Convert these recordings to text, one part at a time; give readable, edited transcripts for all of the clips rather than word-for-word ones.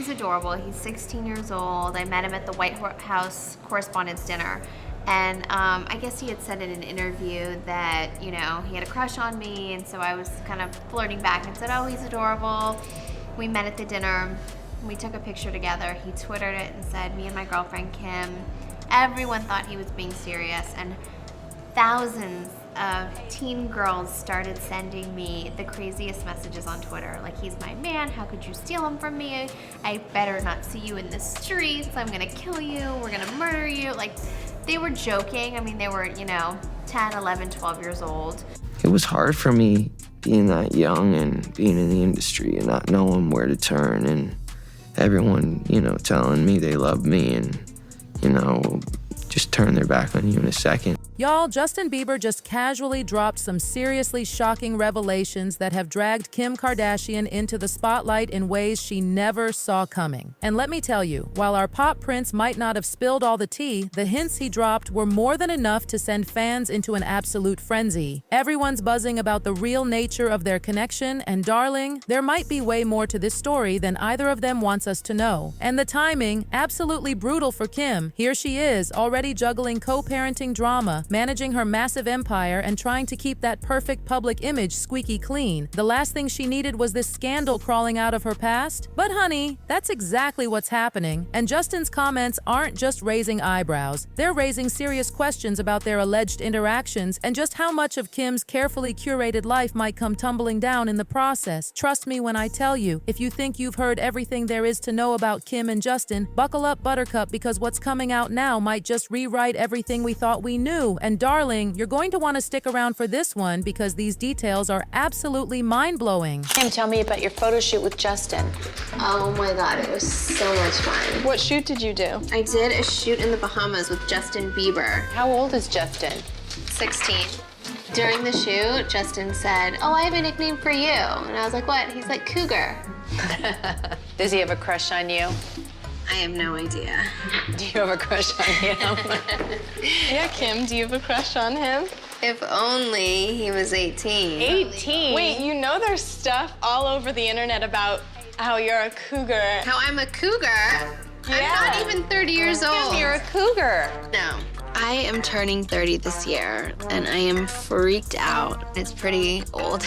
he's adorable. He's 16 years old. I met him at the White House Correspondents' Dinner. And I guess he had said in an interview that, you know, he had a crush on me, and so I was kind of flirting back and said, oh, he's adorable. We met at the dinner. We took a picture together. He Twittered it and said, me and my girlfriend Kim. Everyone thought he was being serious, and thousands of teen girls started sending me the craziest messages on Twitter. Like, he's my man, how could you steal him from me? I better not see you in the streets. I'm gonna kill you, we're gonna murder you. Like, they were joking. I mean, they were, you know, 10, 11, 12 years old. It was hard for me being that young and being in the industry and not knowing where to turn, and everyone, you know, telling me they love me and, you know, just turn their back on you in a second. Y'all, Justin Bieber just casually dropped some seriously shocking revelations that have dragged Kim Kardashian into the spotlight in ways she never saw coming. And let me tell you, while our pop prince might not have spilled all the tea, the hints he dropped were more than enough to send fans into an absolute frenzy. Everyone's buzzing about the real nature of their connection, and darling, there might be way more to this story than either of them wants us to know. And the timing, absolutely brutal for Kim. Here she is, already juggling co-parenting drama, managing her massive empire, and trying to keep that perfect public image squeaky clean. The last thing she needed was this scandal crawling out of her past. But honey, that's exactly what's happening. And Justin's comments aren't just raising eyebrows. They're raising serious questions about their alleged interactions and just how much of Kim's carefully curated life might come tumbling down in the process. Trust me when I tell you, if you think you've heard everything there is to know about Kim and Justin, buckle up, Buttercup, because what's coming out now might just rewrite everything we thought we knew. And darling, you're going to want to stick around for this one because these details are absolutely mind-blowing. Kim, tell me about your photo shoot with Justin. Oh my God, it was so much fun. What shoot did you do? I did a shoot in the Bahamas with Justin Bieber. How old is Justin? 16. During the shoot, Justin said, oh, I have a nickname for you. And I was like, what? He's like, Cougar. Does he have a crush on you? I have no idea. Do you have a crush on him? Yeah, Kim, do you have a crush on him? If only he was 18. 18? Wait, you know there's stuff all over the internet about how you're a cougar. How I'm a cougar? Yeah. I'm not even 30 years old. Kim, you're a cougar. No. I am turning 30 this year, and I am freaked out. It's pretty old.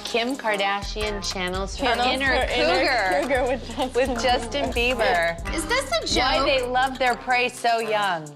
Kim Kardashian channels her Channels inner her cougar, inner cougar with Justin Bieber. Is this a joke? Why they love their prey so young.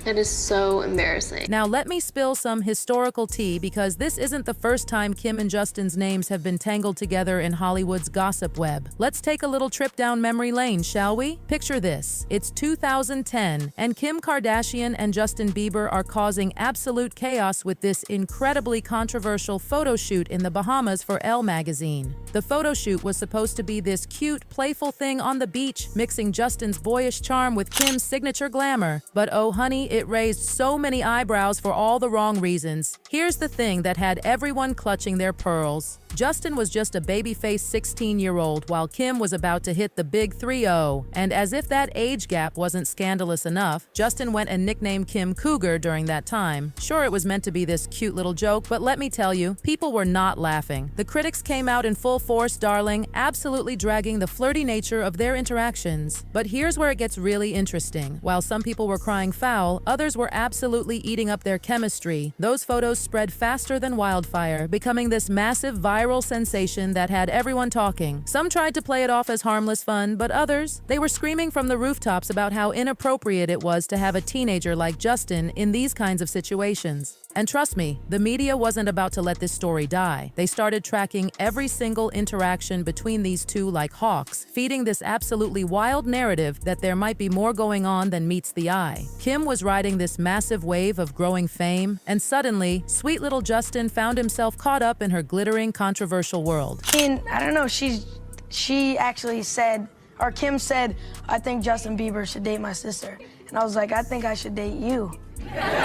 That is so embarrassing. Now let me spill some historical tea because this isn't the first time Kim and Justin's names have been tangled together in Hollywood's gossip web. Let's take a little trip down memory lane, shall we? Picture this. It's 2010, and Kim Kardashian and Justin Bieber are causing absolute chaos with this incredibly controversial photo shoot in the Bahamas for Elle magazine. The photo shoot was supposed to be this cute, playful thing on the beach, mixing Justin's boyish charm with Kim's signature glamour. But oh honey, it raised so many eyebrows for all the wrong reasons. Here's the thing that had everyone clutching their pearls. Justin was just a baby-faced 16-year-old while Kim was about to hit the big 3-0. And as if that age gap wasn't scandalous enough, Justin went and nicknamed Kim Cougar during that time. Sure, it was meant to be this cute little joke, but let me tell you, people were not laughing. The critics came out in full force, darling, absolutely dragging the flirty nature of their interactions. But here's where it gets really interesting. While some people were crying foul, others were absolutely eating up their chemistry. Those photos spread faster than wildfire, becoming this massive viral sensation that had everyone talking. Some tried to play it off as harmless fun, but others, they were screaming from the rooftops about how inappropriate it was to have a teenager like Justin in these kinds of situations. And trust me, the media wasn't about to let this story die. They started tracking every single interaction between these two like hawks, feeding this absolutely wild narrative that there might be more going on than meets the eye. Kim was riding this massive wave of growing fame, and suddenly, sweet little Justin found himself caught up in her glittering, controversial world. And I don't know, she actually said, or Kim said, I think Justin Bieber should date my sister. And I was like, I think I should date you.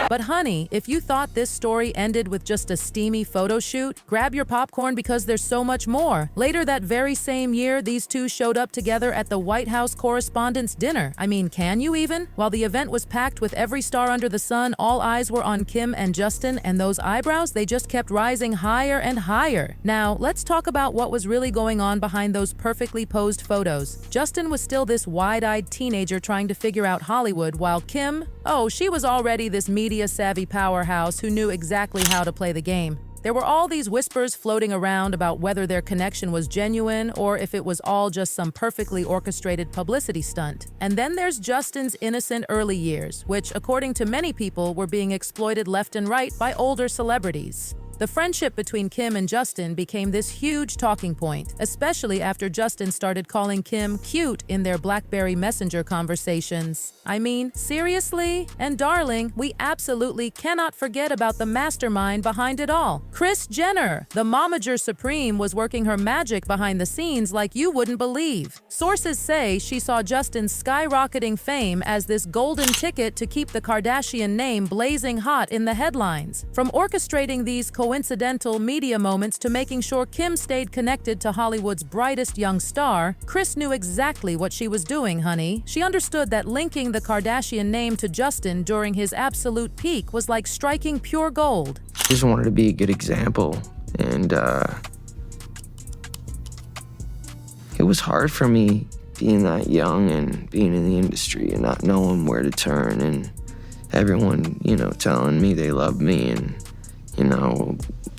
But honey, if you thought this story ended with just a steamy photo shoot, grab your popcorn because there's so much more. Later that very same year, these two showed up together at the White House Correspondents' Dinner. I mean, can you even? While the event was packed with every star under the sun, all eyes were on Kim and Justin, and those eyebrows, they just kept rising higher and higher. Now, let's talk about what was really going on behind those perfectly posed photos. Justin was still this wide-eyed teenager trying to figure out Hollywood, while Kim, oh, she was already this media-savvy powerhouse who knew exactly how to play the game. There were all these whispers floating around about whether their connection was genuine or if it was all just some perfectly orchestrated publicity stunt. And then there's Justin's innocent early years, which, according to many people, were being exploited left and right by older celebrities. The friendship between Kim and Justin became this huge talking point, especially after Justin started calling Kim cute in their BlackBerry Messenger conversations. I mean, seriously? And darling, we absolutely cannot forget about the mastermind behind it all. Kris Jenner, the momager supreme, was working her magic behind the scenes like you wouldn't believe. Sources say she saw Justin's skyrocketing fame as this golden ticket to keep the Kardashian name blazing hot in the headlines. From orchestrating these coincidental media moments to making sure Kim stayed connected to Hollywood's brightest young star, Kris knew exactly what she was doing, honey. She understood that linking the Kardashian name to Justin during his absolute peak was like striking pure gold. Just wanted to be a good example, and it was hard for me being that young and being in the industry and not knowing where to turn, and everyone, telling me they love me and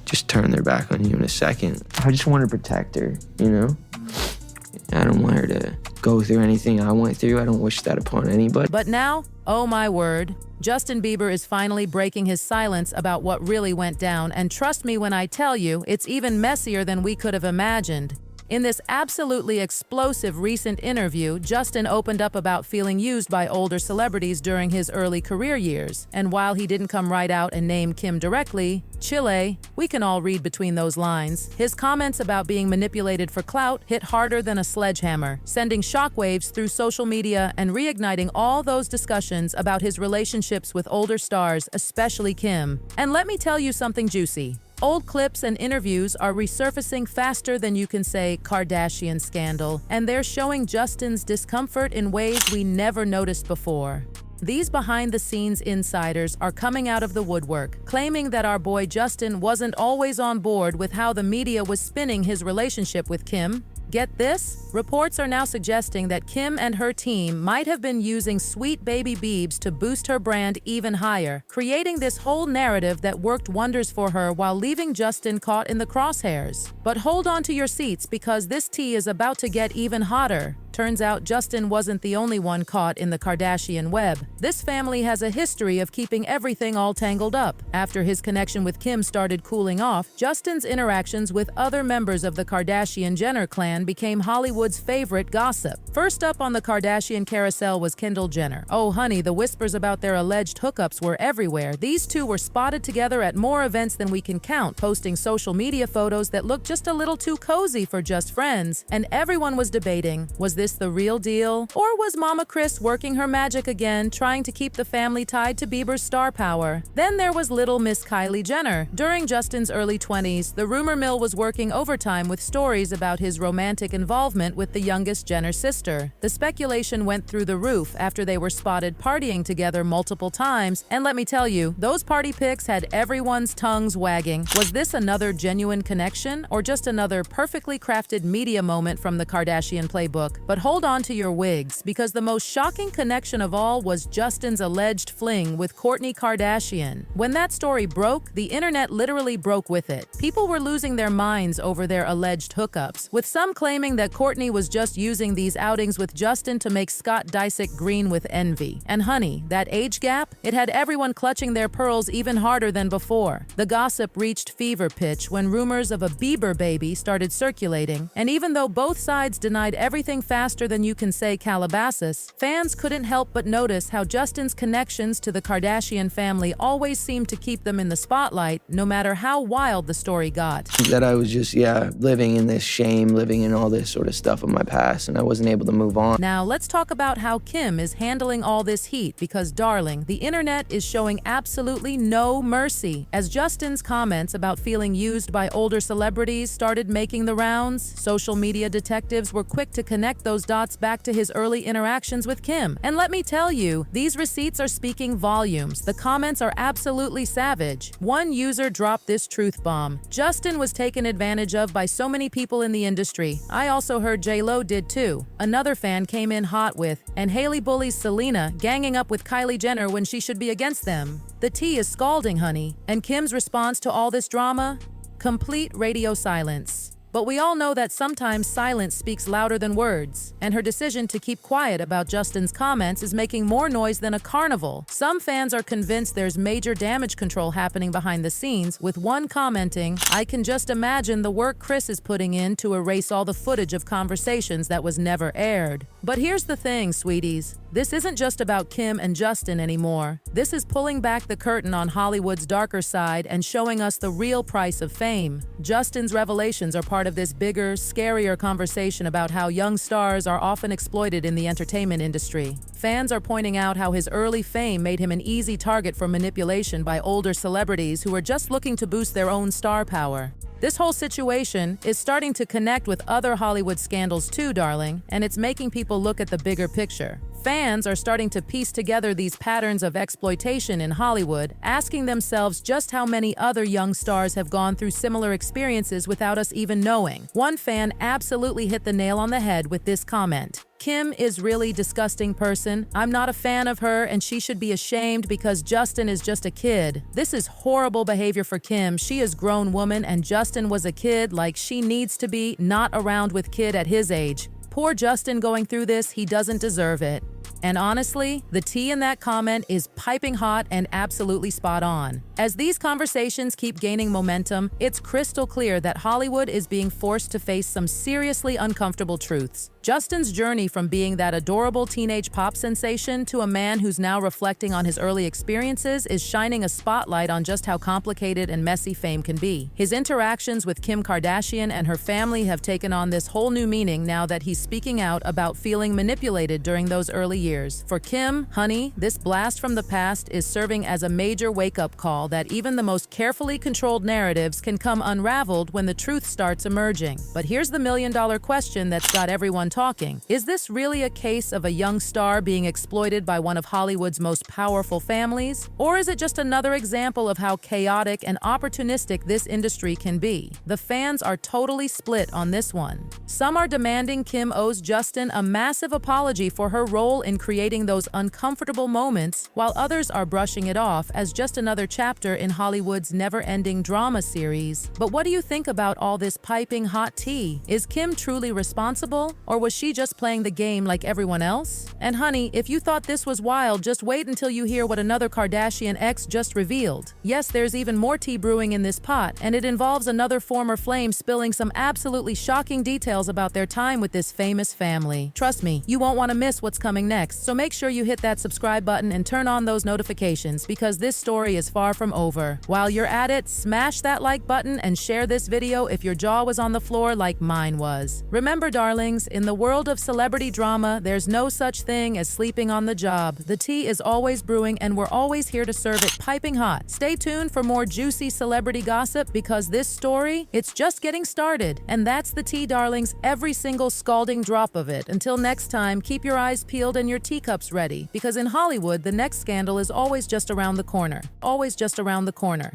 just turn their back on you in a second. I just want to protect her, I don't want her to go through anything I went through. I don't wish that upon anybody. But now, oh my word, Justin Bieber is finally breaking his silence about what really went down, and trust me when I tell you, it's even messier than we could have imagined. In this absolutely explosive recent interview, Justin opened up about feeling used by older celebrities during his early career years. And while he didn't come right out and name Kim directly, Chile, we can all read between those lines. His comments about being manipulated for clout hit harder than a sledgehammer, sending shockwaves through social media and reigniting all those discussions about his relationships with older stars, especially Kim. And let me tell you something juicy. Old clips and interviews are resurfacing faster than you can say Kardashian scandal, and they're showing Justin's discomfort in ways we never noticed before. These behind-the-scenes insiders are coming out of the woodwork, claiming that our boy Justin wasn't always on board with how the media was spinning his relationship with Kim. Get this? Reports are now suggesting that Kim and her team might have been using sweet baby Biebs to boost her brand even higher, creating this whole narrative that worked wonders for her while leaving Justin caught in the crosshairs. But hold on to your seats because this tea is about to get even hotter. Turns out Justin wasn't the only one caught in the Kardashian web. This family has a history of keeping everything all tangled up. After his connection with Kim started cooling off, Justin's interactions with other members of the Kardashian-Jenner clan became Hollywood's favorite gossip. First up on the Kardashian carousel was Kendall Jenner. Oh honey, the whispers about their alleged hookups were everywhere. These two were spotted together at more events than we can count, posting social media photos that looked just a little too cozy for just friends. And everyone was debating, was this the real deal? Or was Mama Kris working her magic again, trying to keep the family tied to Bieber's star power? Then there was little Miss Kylie Jenner. During Justin's early 20s, the rumor mill was working overtime with stories about his romantic involvement with the youngest Jenner sister. The speculation went through the roof after they were spotted partying together multiple times, and let me tell you, those party pics had everyone's tongues wagging. Was this another genuine connection, or just another perfectly crafted media moment from the Kardashian playbook? But hold on to your wigs, because the most shocking connection of all was Justin's alleged fling with Kourtney Kardashian. When that story broke, the internet literally broke with it. People were losing their minds over their alleged hookups, with some claiming that Kourtney was just using these outings with Justin to make Scott Disick green with envy. And honey, that age gap? It had everyone clutching their pearls even harder than before. The gossip reached fever pitch when rumors of a Bieber baby started circulating, and even though both sides denied everything faster than you can say Calabasas, fans couldn't help but notice how Justin's connections to the Kardashian family always seemed to keep them in the spotlight, no matter how wild the story got. That I was just, living in this shame, living in all this sort of stuff of my past, and I wasn't able to move on. Now, let's talk about how Kim is handling all this heat because, darling, the internet is showing absolutely no mercy. As Justin's comments about feeling used by older celebrities started making the rounds, social media detectives were quick to connect those dots back to his early interactions with Kim. And let me tell you, these receipts are speaking volumes. The comments are absolutely savage. One user dropped this truth bomb. Justin was taken advantage of by so many people in the industry. I also heard J-Lo did too. Another fan came in hot with, and Hailey bullies Selena, ganging up with Kylie Jenner when she should be against them. The tea is scalding, honey. And Kim's response to all this drama? Complete radio silence. But we all know that sometimes silence speaks louder than words, and her decision to keep quiet about Justin's comments is making more noise than a carnival. Some fans are convinced there's major damage control happening behind the scenes, with one commenting, "I can just imagine the work Kris is putting in to erase all the footage of conversations that was never aired." But here's the thing, sweeties. This isn't just about Kim and Justin anymore. This is pulling back the curtain on Hollywood's darker side and showing us the real price of fame. Justin's revelations are part of this bigger, scarier conversation about how young stars are often exploited in the entertainment industry. Fans are pointing out how his early fame made him an easy target for manipulation by older celebrities who are just looking to boost their own star power. This whole situation is starting to connect with other Hollywood scandals too, darling, and it's making people look at the bigger picture. Fans are starting to piece together these patterns of exploitation in Hollywood, asking themselves just how many other young stars have gone through similar experiences without us even knowing. One fan absolutely hit the nail on the head with this comment. "Kim is really disgusting person. I'm not a fan of her and she should be ashamed because Justin is just a kid. This is horrible behavior for Kim. She is a grown woman and Justin was a kid like she needs to be, not around with kid at his age. Poor Justin going through this, he doesn't deserve it." And honestly, the tea in that comment is piping hot and absolutely spot on. As these conversations keep gaining momentum, it's crystal clear that Hollywood is being forced to face some seriously uncomfortable truths. Justin's journey from being that adorable teenage pop sensation to a man who's now reflecting on his early experiences is shining a spotlight on just how complicated and messy fame can be. His interactions with Kim Kardashian and her family have taken on this whole new meaning now that he's speaking out about feeling manipulated during those early years. For Kim, honey, this blast from the past is serving as a major wake-up call that even the most carefully controlled narratives can come unraveled when the truth starts emerging. But here's the million-dollar question that's got everyone talking. Is this really a case of a young star being exploited by one of Hollywood's most powerful families? Or is it just another example of how chaotic and opportunistic this industry can be? The fans are totally split on this one. Some are demanding Kim owes Justin a massive apology for her role in creating those uncomfortable moments, while others are brushing it off as just another chapter in Hollywood's never-ending drama series. But what do you think about all this piping hot tea? Is Kim truly responsible, or was she just playing the game like everyone else? And honey, if you thought this was wild, just wait until you hear what another Kardashian ex just revealed. Yes, there's even more tea brewing in this pot, and it involves another former flame spilling some absolutely shocking details about their time with this famous family. Trust me, you won't want to miss what's coming next, so make sure you hit that subscribe button and turn on those notifications because this story is far from over. While you're at it, smash that like button and share this video if your jaw was on the floor like mine was. Remember, darlings, in the world of celebrity drama, there's no such thing as sleeping on the job. The tea is always brewing and we're always here to serve it piping hot. Stay tuned for more juicy celebrity gossip because this story, it's just getting started. And that's the tea, darlings, every single scalding drop of it. Until next time, keep your eyes peeled and your teacups ready because in Hollywood, the next scandal is always just around the corner. Always just around the corner.